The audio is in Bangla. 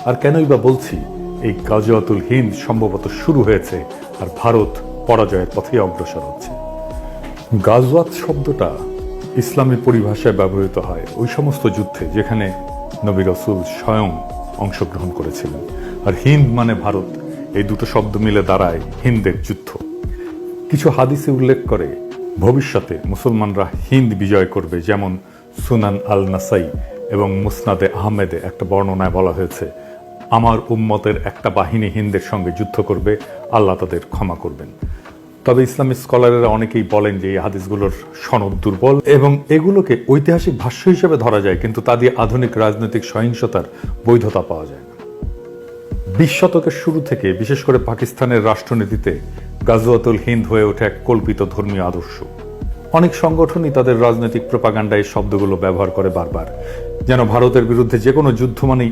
আর কেনই বা বলছি এই গাজওয়াতুল হিন্দ সম্ভবত শুরু হয়েছে আর ভারত পরাজয়ের পথে অগ্রসর হচ্ছে। গাজওয়াত শব্দটা ইসলামী পরিভাষায় ব্যবহৃত হয় ওই সমস্ত যুদ্ধে যেখানে নবী রাসূল স্বয়ং অংশগ্রহণ করেছিলেন। আর হিন্দ মানে ভারত, এই দুটো শব্দ মিলে দাঁড়ায় হিন্দের যুদ্ধ। কিছু হাদিসে উল্লেখ করে ভবিষ্যতে মুসলমানরা হিন্দ বিজয় করবে, যেমন সুনান আল নাসাই এবং মুসনাদে আহমেদে একটা বর্ণনায় বলা হয়েছে, আমার উম্মতের একটা বাহিনী হিন্দের সঙ্গে যুদ্ধ করবে, আল্লাহ তাদের ক্ষমা করবেন। তবে ইসলামিক স্কলারেরা অনেকেই বলেন যে এই হাদিসগুলোর সনদ দুর্বল এবং এগুলোকে ঐতিহাসিক ভাষ্য হিসেবে ধরা যায়, কিন্তু তা দিয়ে আধুনিক রাজনৈতিক সহিংসতার বৈধতা পাওয়া যায় না। 20 শতকের শুরু থেকে বিশেষ করে পাকিস্তানের রাষ্ট্রনীতিতে গাজওয়াতুল হিন্দ হয়ে ওঠে এক কল্পিত ধর্মীয় আদর্শ। অনেক সংগঠনই তাদের রাজনৈতিক প্রোপাগান্ডায় এই শব্দগুলো ব্যবহার করে বারবার, যেন ভারতের বিরুদ্ধে যে কোনো যুদ্ধ মানেই